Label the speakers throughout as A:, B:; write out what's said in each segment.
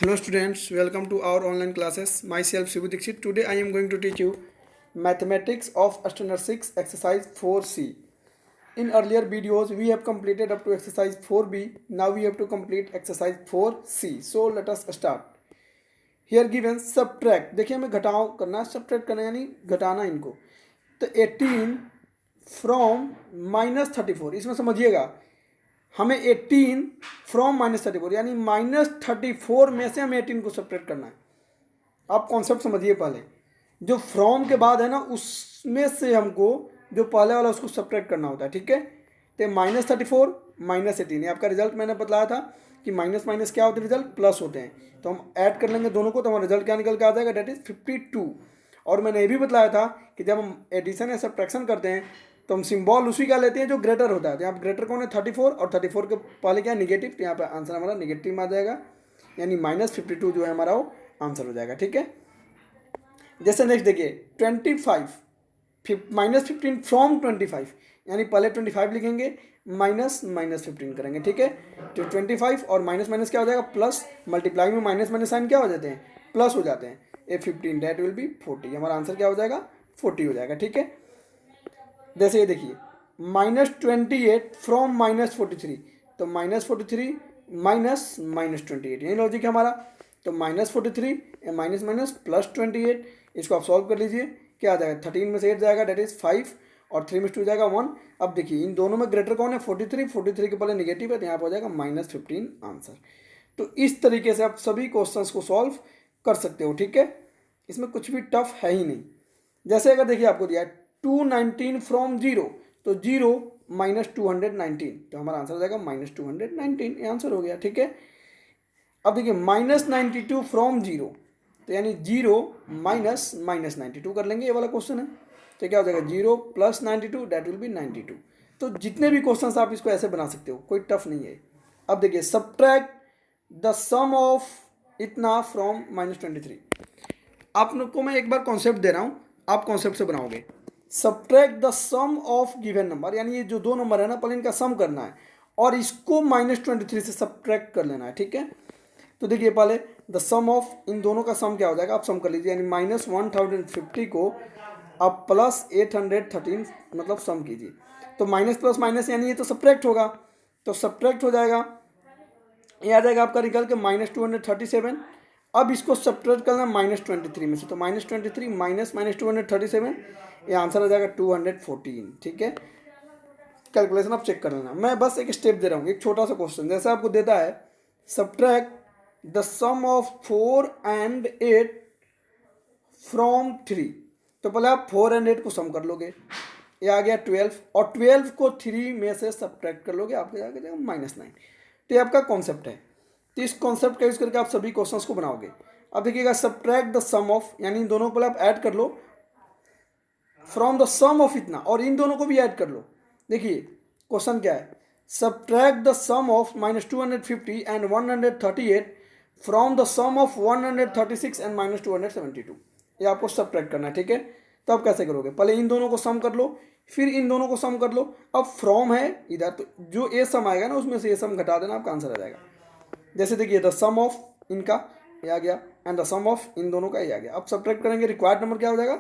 A: Hello students, welcome to our online classes. Myself Shivu Dixit. Today I am going to teach you mathematics of standard 6 exercise 4C. In earlier videos we have completed up to exercise 4B. Now we have to complete exercise 4C. So let us start. Here given subtract. देखिए हमें घटाव करना है, subtract करना यानी घटाना इनको. तो 18 from -34 इसमें समझिएगा हमें 18 फ्रॉम -34 यानी -34 में से हमें 18 को सब्ट्रैक्ट करना है. आप कॉन्सेप्ट समझिए. पहले जो फ्रॉम के बाद है ना उसमें से हमको जो पहले वाला उसको सब्ट्रैक्ट करना होता है. ठीक है. तो -34 -18 आपका रिजल्ट मैंने बताया था कि माइनस माइनस क्या होते हैं, रिजल्ट प्लस होते हैं. तो हम ऐड कर लेंगे दोनों को तो हमारा रिजल्ट क्या निकल के आ जाएगा, डेट इज 52. और मैंने ये भी बताया था कि जब हम एडिशन या सब्ट्रैक्शन करते हैं तो हम सिंबल उसी का लेते हैं जो ग्रेटर होता है. तो यहाँ पर ग्रेटर कौन है, 34 और 34 के पहले क्या है, निगेटिव. तो यहाँ पर आंसर हमारा निगेटिव में आ जाएगा यानी -52 जो है हमारा वो आंसर हो जाएगा. ठीक है. जैसे नेक्स्ट देखिए 25 -15 फ्रॉम 25 यानी पहले 25 लिखेंगे -15 करेंगे. ठीक है. तो 25 और माइनस माइनस क्या हो जाएगा, प्लस. मल्टीप्लाई में माइनस माइनस साइन क्या हो जाते हैं, प्लस हो जाते हैं. ए 15 डेट विल बी 40. हमारा आंसर क्या हो जाएगा, 40 हो जाएगा. ठीक है. जैसे ये देखिए -28 फ्रॉम -43 तो -43 -28 यही लॉजिक है हमारा. तो -43 माइनस माइनस प्लस 28 इसको आप सॉल्व कर लीजिए. क्या आ जाएगा, 13 में से 8 जाएगा डेट इज 5 और 3 में 2 जाएगा 1. अब देखिए इन दोनों में ग्रेटर कौन है, 43 के पहले निगेटिव है तो यहाँ पर हो जाएगा -15 आंसर. तो इस तरीके से आप सभी क्वेश्चंस को सॉल्व कर सकते हो. ठीक है. इसमें कुछ भी टफ है ही नहीं. जैसे अगर देखिए आपको दिया 219 फ्रॉम 0 तो 0 -219 तो हमारा आंसर हो जाएगा -219. ये आंसर हो गया. ठीक है. अब देखिए -92 फ्रॉम 0 तो यानी 0 -92 कर लेंगे. ये वाला क्वेश्चन है. तो क्या हो जाएगा, 0 + 92 डेट विल बी 92. तो जितने भी क्वेश्चन आप इसको ऐसे बना सकते हो, कोई टफ नहीं है. अब देखिए सब्ट्रैक्ट द सम ऑफ इतना फ्रॉम -23. आपको मैं एक बार कॉन्सेप्ट दे रहा हूँ, आप कॉन्सेप्ट से बनाओगे. Subtract the sum of given number यानी ये जो दो नंबर है ना पहले इनका सम करना है और इसको -23 से सब्ट्रैक्ट कर लेना है. ठीक है. तो देखिए पहले द सम ऑफ इन दोनों का सम क्या हो जाएगा, आप सम कर लीजिए. यानी -1050 को आप +813 मतलब सम कीजिए. तो माइनस प्लस माइनस यानी ये तो सब्ट्रैक्ट होगा तो सब्ट्रैक्ट हो जाएगा. ये आ जाएगा आपका निकल के -237. अब इसको सब्ट्रैक्ट करना -23 में से तो -23 -237 ये आंसर आ जाएगा 214. ठीक है. कैलकुलेशन आप चेक कर लेना. मैं बस एक स्टेप दे रहा हूँ, एक छोटा सा क्वेश्चन. जैसे आपको देता है subtract the sum of 4 and 8 from 3 तो पहले आप 4 and 8 को सम कर लोगे. ये आ गया 12 और 12 को 3 में से सब्ट्रैक्ट कर लोगे, आपको जाएगा -9. तो ये आपका कॉन्सेप्ट है. तो इस कॉन्सेप्ट का यूज करके आप सभी क्वेश्चंस को बनाओगे. अब देखिएगा सब्ट्रैक्ट द सम ऑफ यानी इन दोनों को आप ऐड कर लो फ्रॉम द सम ऑफ इतना और इन दोनों को भी ऐड कर लो. देखिए क्वेश्चन क्या है, subtract the sum of -250 and 138 from the sum of 136 and -272. ये आपको सब्ट्रैक्ट करना है. ठीक है. तो आप कैसे करोगे, पहले इन दोनों को सम कर लो फिर इन दोनों को सम कर लो. अब फ्रॉम है इधर तो जो ए सम आएगा ना उसमें से ये सम घटा देना, आपका आंसर आ जाएगा. जैसे देखिए द सम ऑफ इनका ये आ गया एंड द सम ऑफ इन दोनों का ये आ गया. अब सब्ट्रैक्ट करेंगे, रिक्वायर्ड नंबर क्या हो जाएगा,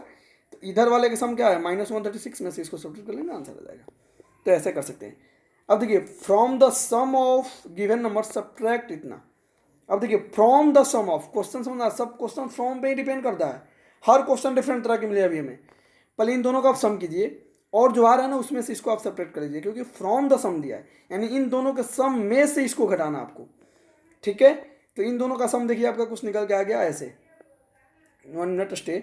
A: तो इधर वाले के सम क्या है -136 में से इसको सब्ट्रैक्ट कर लेंगे, आंसर आ जाएगा. तो ऐसे कर सकते हैं. अब देखिए from the sum of given number subtract इतना. अब देखिए from the sum of question समझना, सब क्वेश्चन फ्रॉम पे ही डिपेंड करता है. हर क्वेश्चन डिफरेंट तरह के मिले अभी हमें. पहले इन दोनों का आप सम कीजिए और जो आ रहा है ना उसमें से इसको आप सब्ट्रैक्ट कर लीजिए क्योंकि फ्रॉम द सम दिया है यानी इन दोनों के सम में से इसको घटाना आपको. ठीक है. तो इन दोनों का सम देखिए आपका कुछ निकल के आ गया ऐसे. 1 मिनट स्टे.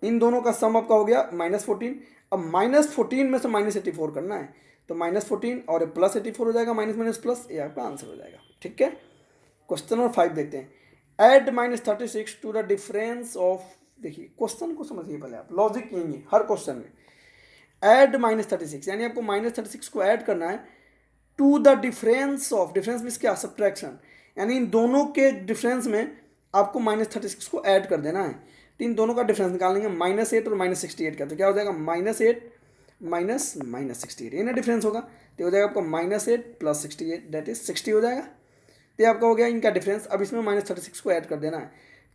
A: इन दोनों का सम आपका हो गया -14. अब -14 में से -84 करना है तो -14 और +84 हो जाएगा, माइनस माइनस प्लस, ये आपका आंसर हो जाएगा. ठीक है. क्वेश्चन नंबर 5 देखते हैं. Add -36 to the difference of. देखिए क्वेश्चन को समझिए पहले आप, लॉजिक यही है हर क्वेश्चन में. ऐड -36 यानी आपको -36 को ऐड करना है to the difference of. Difference means क्या, सब्ट्रैक्शन. यानी इन दोनों के डिफरेंस में आपको -36 को ऐड कर देना है. तो इन दोनों का डिफरेंस निकाल लेंगे -8 और -68 का. तो क्या हो जाएगा, -8 -68 ये ना डिफरेंस होगा. तो हो जाएगा आपका -8 + 68 डेट इज 60 हो जाएगा. तो ये आपका हो गया इनका डिफरेंस। अब इसमें -36 को ऐड कर देना है,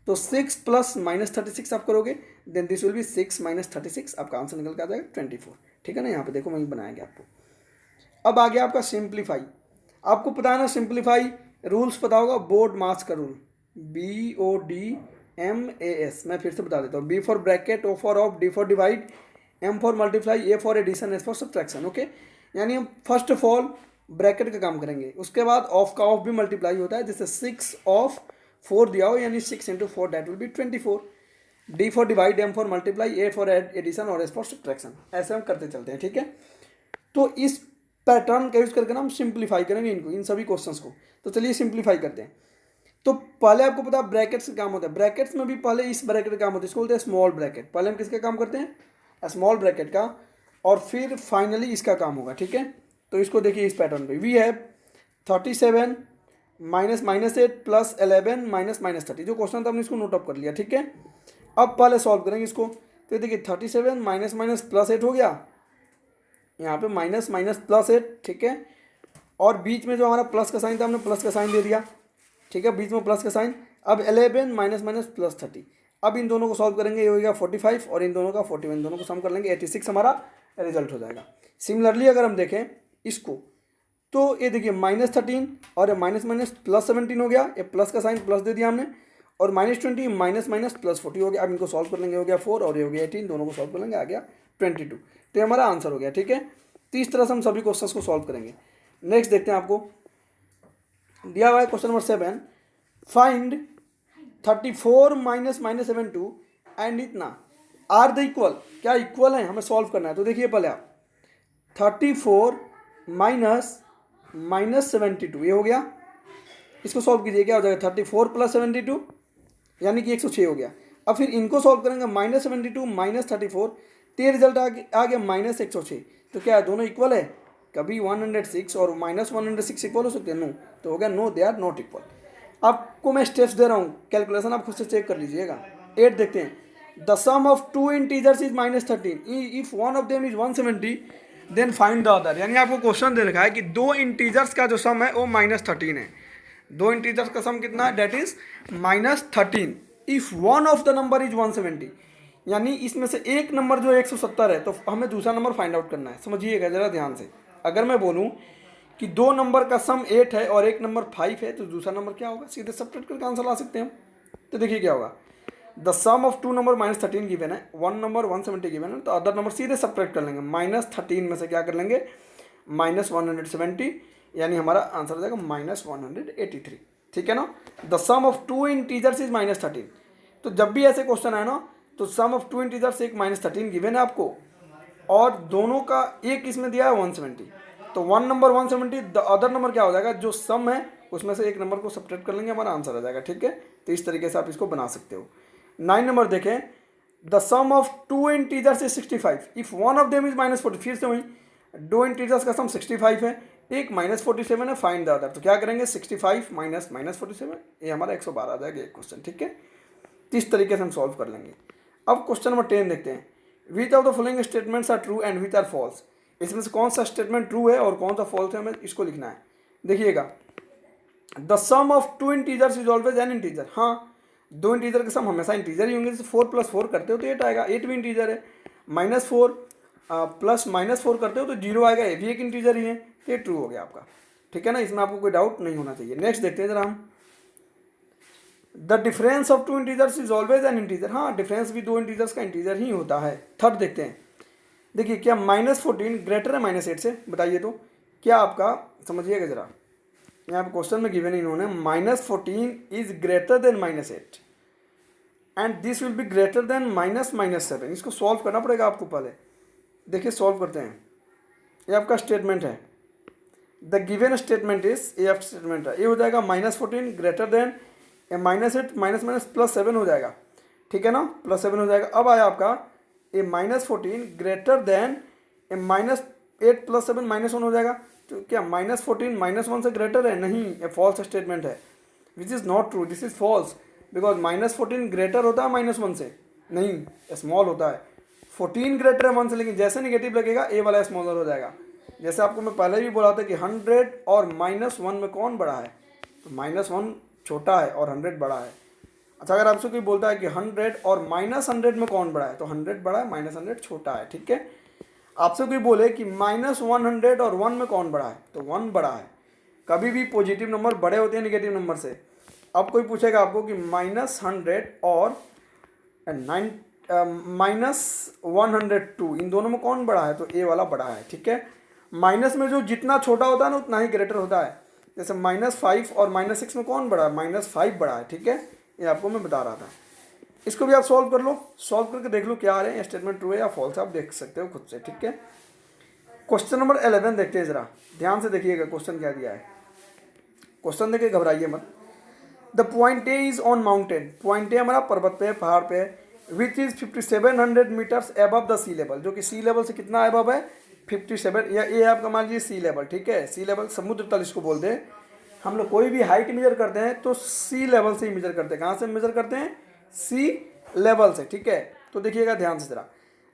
A: तो 6 प्लस -36 आप करोगे, देन दिस विल बी 6 - 36, आपका आंसर निकल के आ जाएगा 24। ठीक है ना, यहाँ पे देखो वहीं बनाएंगे आपको। अब आ गया आपका सिंप्लीफाई। आपको पता है ना सिंप्लीफाई रूल्स पता होगा, बोर्ड मास का रूल, BODMAS। मैं फिर से बता देता हूँ, B for bracket, O for of, D for divide, M for multiply, A for addition, S for subtraction. Okay, यानी हम फर्स्ट ऑफ ऑल ब्रैकेट का काम करेंगे, उसके बाद ऑफ का ऑफ भी मल्टीप्लाई होता है, जैसे 6 ऑफ 4 दिया हो, यानी 6 × 4 that will be 24। D for divide, M for multiply, A for addition और S फॉर सब्ट्रैक्शन। ऐसे हम करते चलते हैं। ठीक है, तो इस पैटर्न का यूज करके ना हम सिंप्लीफाई करेंगे इनको, इन सभी क्वेश्चंस को। तो चलिए सिंप्लीफाई करते हैं। तो पहले आपको पता है ब्रैकेट्स का काम होता है, ब्रैकेट्स में भी पहले इस ब्रैकेट का काम होता है, इसको बोलते हैं स्मॉल ब्रैकेट। पहले हम किसका काम करते हैं, स्मॉल ब्रैकेट का, और फिर फाइनली इसका काम होगा। ठीक है, तो इसको देखिए इस पैटर्न पे, वी हैव 37 -8 प्लस 11 -30। जो क्वेश्चन था हमने इसको नोट अप कर लिया। ठीक है, अब पहले सॉल्व करेंगे इसको। तो देखिए 37 माइनस प्लस 8 हो गया, यहाँ पे माइनस प्लस 8। ठीक है, और बीच में जो हमारा प्लस का साइन था हमने प्लस का साइन दे दिया। ठीक है, बीच में प्लस का साइन। अब 11 माइनस प्लस 30। अब इन दोनों को सॉल्व करेंगे, ये हो गया 45 और इन दोनों का 41, इन दोनों को सम कर लेंगे, 86 हमारा रिजल्ट हो जाएगा। सिमिलरली अगर हम देखें इसको, तो ये देखिए -13 और माइनस प्लस 17 हो गया, ये प्लस का साइन प्लस दे दिया हमने, और -20 माइनस प्लस 40 हो गया। अब इनको सॉल्व कर लेंगे, हो गया 4 और ये हो गया 18, दोनों को सॉल्व कर लेंगे, आ गया 22। तो ये हमारा आंसर हो गया। ठीक है, तो इस तरह से हम सभी क्वेश्चंस को सॉल्व करेंगे। नेक्स्ट देखते हैं, आपको दिया हुआ है क्वेश्चन नंबर 7, फाइंड 34 -72 एंड इतना आर द इक्वल। क्या इक्वल है, हमें सॉल्व करना है। तो देखिए पहले आप 34 -72 ये हो गया, इसको सॉल्व कीजिए, क्या हो जाएगा 34 + 72 यानी कि 106 हो गया। अब फिर इनको सॉल्व करेंगे, -72 -34, तो ये रिजल्ट आ गया -106। तो क्या है, दोनों इक्वल है? कभी 106 और -106 इक्वल हो सकते हैं? नो। तो हो गया no, they are not equal. आपको मैं स्टेप्स दे रहा हूँ, कैलकुलेशन आप खुद से चेक कर लीजिएगा। 8 देखते हैं, the sum of 2 integers is -13, if one of them is 170 then find the other. यानी आपको क्वेश्चन दे रखा है कि दो इंटीजर्स का जो सम है वो -13 है। दो इंटीजर्स का सम कितना है, that is -13 if one of the number is 170। यानी इसमें से एक नंबर जो 170 है, तो हमें दूसरा नंबर फाइंड आउट करना है। समझिएगा जरा ध्यान से, अगर मैं बोलूं कि दो नंबर का सम 8 है और एक नंबर 5 है, तो दूसरा नंबर क्या होगा, सीधे सब्ट्रैक्ट करके आंसर ला सकते हैं हम। तो देखिए क्या होगा, the sum of 2 number -13 given है, वन नंबर 170 गिवन है, तो अदर नंबर सीधे सब्ट्रैक्ट कर लेंगे। -13 में से क्या कर लेंगे, -170, यानी हमारा आंसर हो जाएगा -183। ठीक है ना, the sum of 2 integers is -13। तो जब भी ऐसे क्वेश्चन आए ना, तो सम ऑफ 2 इंटीजर्स एक -13 गिवन है आपको, और दोनों का एक इसमें दिया है 170, तो one number 170, the other number क्या हो जाएगा, जो सम है उसमें से एक नंबर को सब्ट्रैक्ट कर लेंगे, हमारा आंसर आ जाएगा। ठीक है, तो इस तरीके से आप इसको बना सकते हो। 9 नंबर देखें, the sum of 2 integers is 65 if one of them is -40। फिर से वही, दो इंटीजर्स का सम 65 है, एक -47 है, फाइंड द अदर। तो क्या करेंगे, 65 माइनस -47, ये हमारा 112 आ जाएगा एक क्वेश्चन। ठीक है, तो इस तरीके से हम सॉल्व कर लेंगे। अब क्वेश्चन नंबर 10 देखते हैं, which of the following statements are true and which are false. इसमें से कौन सा स्टेटमेंट ट्रू है और कौन सा फॉल्स है, हमें इसको लिखना है। देखिएगा, the sum of 2 integers is always an integer. हाँ, दो इंटीजर के सम हमेशा इंटीजर ही होंगे। जैसे 4 + 4 करते हो तो 8 आएगा, 8 भी इंटीजर है। -4 प्लस -4 करते हो तो 0 आएगा, ये भी एक इंटीजर ही है। तो ये ट्रू हो गया आपका। ठीक है ना, इसमें आपको कोई डाउट नहीं होना चाहिए। नेक्स्ट देखते हैं जरा हम, the difference of 2 integers is always an integer. हाँ, डिफरेंस भी दो इंटीजर्स का इंटीजर ही होता है। थर्ड देखते हैं, देखिए क्या -14 ग्रेटर है -8 से, बताइए तो क्या आपका, समझिएगा जरा, यहाँ पे क्वेश्चन में गिवन इन्होंने -14 is greater than -8 and this will be greater than -7। इसको सॉल्व करना पड़ेगा आपको पहले। देखिए सॉल्व करते हैं, ये आपका स्टेटमेंट है, द गिवन स्टेटमेंट इज, ये आपका स्टेटमेंट है, ये हो जाएगा -14 ग्रेटर देन -8 +7 हो जाएगा। ठीक है ना, +7 हो जाएगा। अब आया आपका ए -14 ग्रेटर देन -8 +7 -1 हो जाएगा। तो क्या -14 -1 से ग्रेटर है? नहीं, ये फॉल्स स्टेटमेंट है, which is not true, this is false, because -14 greater होता है -1 से, नहीं, स्मॉल होता है। 14 ग्रेटर है 1 से, लेकिन जैसे निगेटिव लगेगा ए वाला स्मॉलर हो जाएगा। जैसे आपको मैं पहले भी बोला था कि 100 और -1 में कौन बड़ा है, तो -1 छोटा है और 100 बड़ा है। अच्छा, अगर आपसे कोई बोलता है कि 100 और -100 में कौन बड़ा है, तो 100 बड़ा है, -100 छोटा है। ठीक है। आपसे कोई बोले कि -100 और 1 में कौन बड़ा है, तो 1 बड़ा है। कभी भी पॉजिटिव नंबर बड़े होते हैं नेगेटिव नंबर से। अब कोई पूछेगा आपको कि -100 और -102 इन दोनों में कौन बड़ा है, तो ए वाला बड़ा है। ठीक है। माइनस में जो जितना छोटा होता है ना उतना ही ग्रेटर होता है। जैसे -5 और -6 में कौन बड़ा है, -5 बड़ा है। ठीक है, ये आपको मैं बता रहा था। इसको भी आप सॉल्व कर लो, सॉल्व करके देख लो क्या आ रहे हैं, स्टेटमेंट ट्रू है या फॉल्स, आप देख सकते हो खुद से। ठीक है। क्वेश्चन नंबर 11 देखते हैं, जरा ध्यान से देखिएगा क्वेश्चन क्या दिया है। क्वेश्चन देखिए, घबराइए मत। The point A is on mountain, point A हमारा पर्वत पे है, पहाड़ पे है, which is 5700 metres above the sea level, जो कि सी लेवल से कितना एबव है, 57, या ए आपका मान लीजिए सी लेवल। ठीक है, सी लेवल समुद्र तल इसको बोलते हैं। हम लोग कोई भी हाइट मेजर करते हैं तो सी लेवल से ही मेजर करते हैं। कहाँ से मेजर करते हैं, सी लेवल से। ठीक है, तो देखिएगा ध्यान से जरा।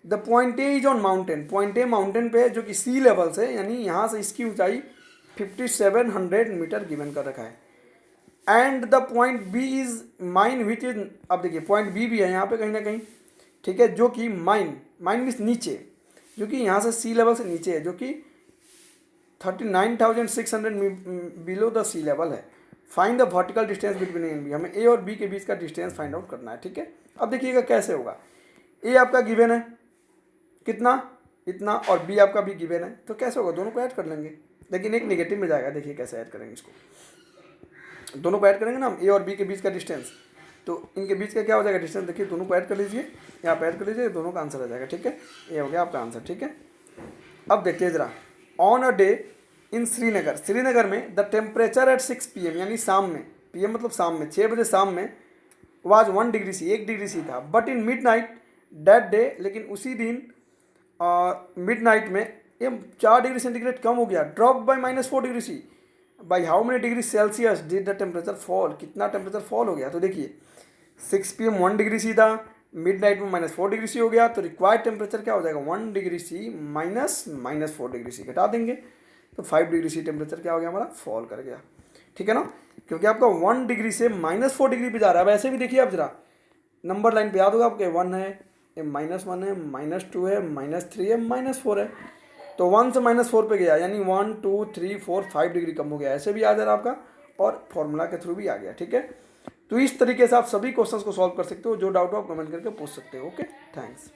A: The point A is on mountain, point A mountain पे है जो कि सी लेवल से, यानी यहाँ से इसकी ऊंचाई 5700 मीटर गिवन कर रखा है। And the point B is mine which is, अब देखिए पॉइंट बी भी है यहाँ पे कहीं ना कहीं। ठीक है, जो कि माइन मीन्स नीचे, जो कि यहाँ से सी लेवल से नीचे है, जो कि 39,600 बिलो द सी लेवल है। Find the vertical distance between A and B, हमें ए और बी के बीच का डिस्टेंस फाइंड आउट करना है। ठीक है, अब देखिएगा कैसे होगा। ए आपका गिवन है कितना, इतना, और बी आपका भी गिवन है, तो कैसे होगा, दोनों को ऐड कर लेंगे, लेकिन एक नेगेटिव में जाएगा। देखिए कैसे ऐड करेंगे इसको, दोनों को ऐड करेंगे ना हम, ए और बी के बीच का डिस्टेंस, तो इनके बीच का क्या हो जाएगा डिस्टेंस, देखिए दोनों को ऐड कर लीजिए, यहाँ पे ऐड कर लीजिए, दोनों का आंसर आ जाएगा। ठीक है, ये हो गया आपका आंसर। ठीक है, अब देखिए जरा। On a day in Srinagar, Srinagar में द टेम्परेचर एट 6 PM, यानी शाम में, PM मतलब शाम में, 6 बजे शाम में, was 1 degree C, 1 degree C था। But in midnight that day, लेकिन उसी दिन मिड नाइट में ये 4 डिग्री सेंटीग्रेड कम हो गया, drop by -4 degree C. By how many degree Celsius did the temperature fall, कितना टेम्परेचर फॉल हो गया, तो देखिए 6 PM 1 डिग्री सी था, मिड नाइट में -4 डिग्री सी हो गया, तो रिक्वायर्ड टेम्परेचर क्या हो जाएगा, 1 degree C minus -4 degree C, घटा देंगे तो 5 डिग्री सी टेम्परेचर क्या हो गया हमारा, फॉल कर गया। ठीक है ना, क्योंकि आपका 1 डिग्री से -4 डिग्री पे जा रहा है। वैसे भी देखिए आप जरा नंबर लाइन पे याद होगा आपके, 1 है, ये -1 है, -2 है, -3 है, -4 है, तो 1 से -4 पे गया, यानी 1 2 3 4 5 डिग्री कम हो गया। ऐसे भी आ जा रहा आपका, और फॉर्मूला के थ्रू भी आ गया। ठीक है, तो इस तरीके से आप सभी क्वेश्चंस को सॉल्व कर सकते हो। जो डाउट हो आप कमेंट करके पूछ सकते हो। Okay, thanks.